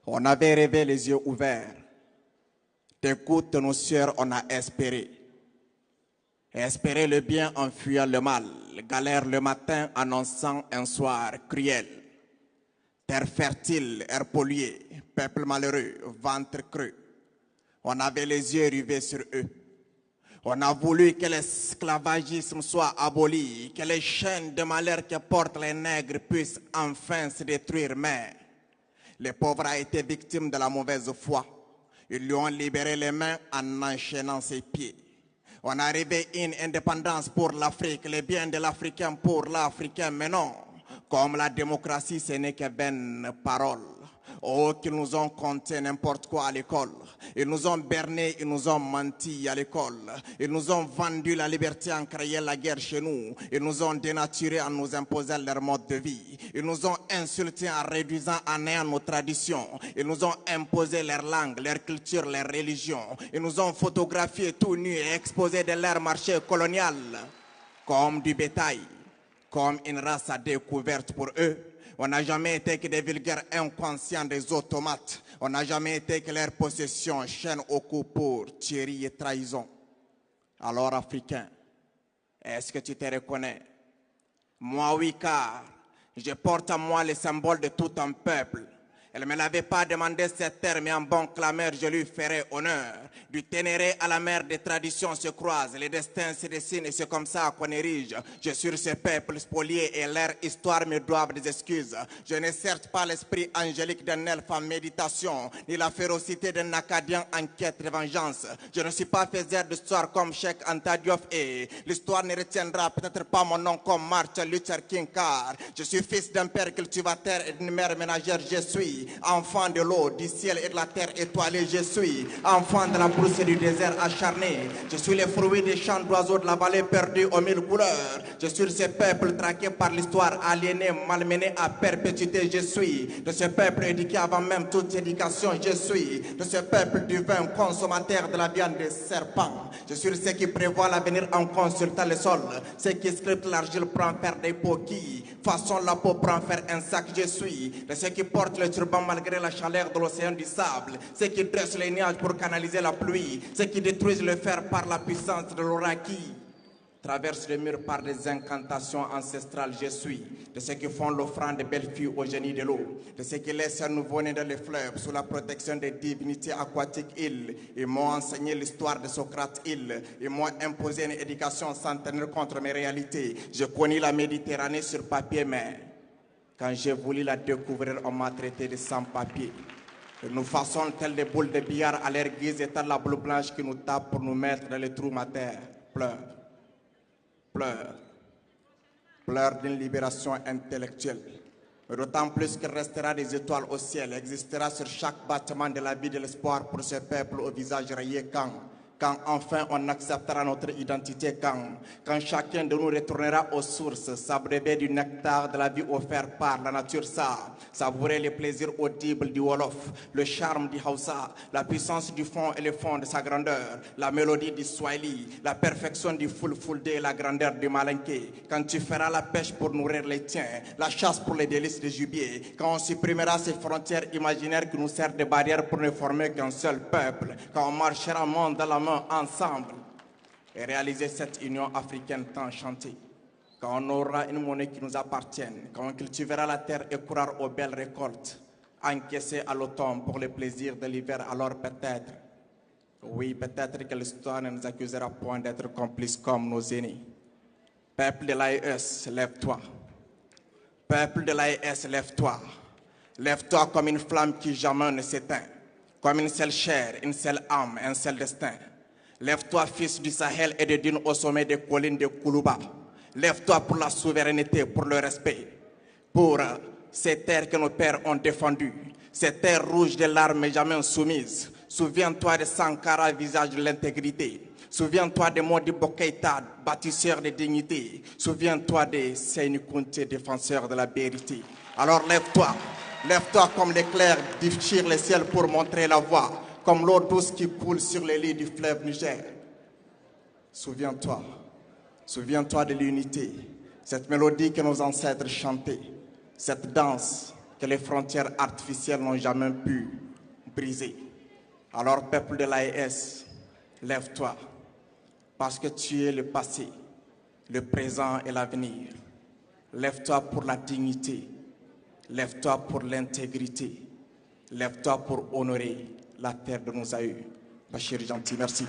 On avait rêvé les yeux ouverts. Des gouttes de nos sueurs, on a espéré. Espérer le bien en fuyant le mal. Galère le matin annonçant un soir cruel. Terre fertile, air pollué, peuple malheureux, ventre creux. On avait les yeux rivés sur eux. On a voulu que l'esclavagisme soit aboli, que les chaînes de malheur que portent les nègres puissent enfin se détruire, mais les pauvres ont été victimes de la mauvaise foi. Ils lui ont libéré les mains en enchaînant ses pieds. On a rêvé une indépendance pour l'Afrique, les biens de l'Africain pour l'Africain, mais non. Comme la démocratie, ce n'est que vaine parole. Oh, qu'ils nous ont conté n'importe quoi à l'école. Ils nous ont bernés, ils nous ont menti à l'école. Ils nous ont vendu la liberté en créant la guerre chez nous. Ils nous ont dénaturés en nous imposant leur mode de vie. Ils nous ont insultés en réduisant en néant nos traditions. Ils nous ont imposé leur langue, leur culture, leur religion. Ils nous ont photographiés tout nus et exposés de leur marché colonial comme du bétail, comme une race à découverte pour eux. On n'a jamais été que des vulgaires inconscients des automates. On n'a jamais été que leur possession, chaîne au cou pour tuerie et trahison. Alors, Africain, est-ce que tu te reconnais? Moi, oui, car je porte à moi les symboles de tout un peuple. Elle ne me l'avait pas demandé cette terre, mais en bon clameur, je lui ferai honneur. Du Ténéré à la mer, des traditions se croisent, les destins se dessinent et c'est comme ça qu'on érige. Je suis sur ces peuples spoliés et leur histoire me doivent des excuses. Je n'ai certes pas l'esprit angélique d'un elfe en méditation, ni la férocité d'un Acadien en quête de vengeance. Je ne suis pas faiseur d'histoire comme Cheikh Anta Diop et l'histoire ne retiendra peut-être pas mon nom comme Martin Luther King car je suis fils d'un père cultivateur et d'une mère ménagère, je suis enfant de l'eau, du ciel et de la terre étoilée, je suis enfant de la brousse et du désert acharné. Je suis le fruit des chants d'oiseaux de la vallée perdue aux mille couleurs. Je suis ce peuple traqué par l'histoire, aliéné, malmené à perpétuité. Je suis de ce peuple éduqué avant même toute éducation. Je suis de ce peuple du vin, consommateur de la viande des serpents. Je suis ceux qui prévoient l'avenir en consultant le sol. Ceux qui scriptent l'argile pour en faire des pots qui façonnent la peau pour en faire un sac. Je suis de ceux qui portent le turban malgré la chaleur de l'océan du sable, ceux qui dressent les nuages pour canaliser la pluie, ceux qui détruisent le fer par la puissance de l'oracle, traversent les murs par des incantations ancestrales. Je suis de ceux qui font l'offrande de belles filles au génie de l'eau, de ceux qui laissent un nouveau-né dans les fleuves sous la protection des divinités aquatiques. Ils m'ont enseigné l'histoire de Socrate. Ils m'ont imposé une éducation sans tenir contre mes réalités. Je connais la Méditerranée sur papier, mais quand j'ai voulu la découvrir, on m'a traité de sans-papier. Nous façonnons telles des boules de billard à l'air guise et la boule blanche qui nous tape pour nous mettre dans les trous terre. Pleure, pleure, pleure d'une libération intellectuelle. D'autant plus qu'il restera des étoiles au ciel, existera sur chaque bâtiment de la vie de l'espoir pour ce peuple au visage rayé quand enfin on acceptera notre identité, quand chacun de nous retournera aux sources, s'abreuver du nectar de la vie offert par la nature, savourer les plaisirs audibles du Wolof, le charme du Hausa, la puissance du fond et le fond de sa grandeur, la mélodie du Swahili, la perfection du Fulfulde et la grandeur du Malinké. Quand tu feras la pêche pour nourrir les tiens, la chasse pour les délices du gibier, quand on supprimera ces frontières imaginaires qui nous servent de barrières pour ne former qu'un seul peuple, quand on marchera monde dans la main ensemble et réaliser cette union africaine tant chantée. Quand on aura une monnaie qui nous appartienne, quand on cultivera la terre et courra aux belles récoltes, encaissées à l'automne pour le plaisir de l'hiver, alors peut-être, oui, peut-être que l'histoire ne nous accusera point d'être complices comme nos aînés. Peuple de l'AES, lève-toi. Peuple de l'AES, lève-toi. Lève-toi comme une flamme qui jamais ne s'éteint, comme une seule chair, une seule âme, un seul destin. Lève-toi, fils du Sahel et de Dune au sommet des collines de Koulouba. Lève-toi pour la souveraineté, pour le respect, pour ces terres que nos pères ont défendues, ces terres rouges de larmes jamais soumises. Souviens-toi de Sankara, visage de l'intégrité. Souviens-toi de Modibo Keïta, bâtisseur de dignité. Souviens-toi de Seyni Kounté, défenseur de la vérité. Alors lève-toi. Lève-toi comme l'éclair déchire le ciel pour montrer la voie, comme l'eau douce qui coule sur les lits du fleuve Niger. Souviens-toi, souviens-toi de l'unité, cette mélodie que nos ancêtres chantaient, cette danse que que les frontières artificielles n'ont jamais pu briser. Alors, peuple de l'AES, lève-toi, parce que tu es le passé, le présent et l'avenir. Lève-toi pour la dignité, lève-toi pour l'intégrité, lève-toi pour honorer la terre de nos aïeux. Bachir Gentil, merci.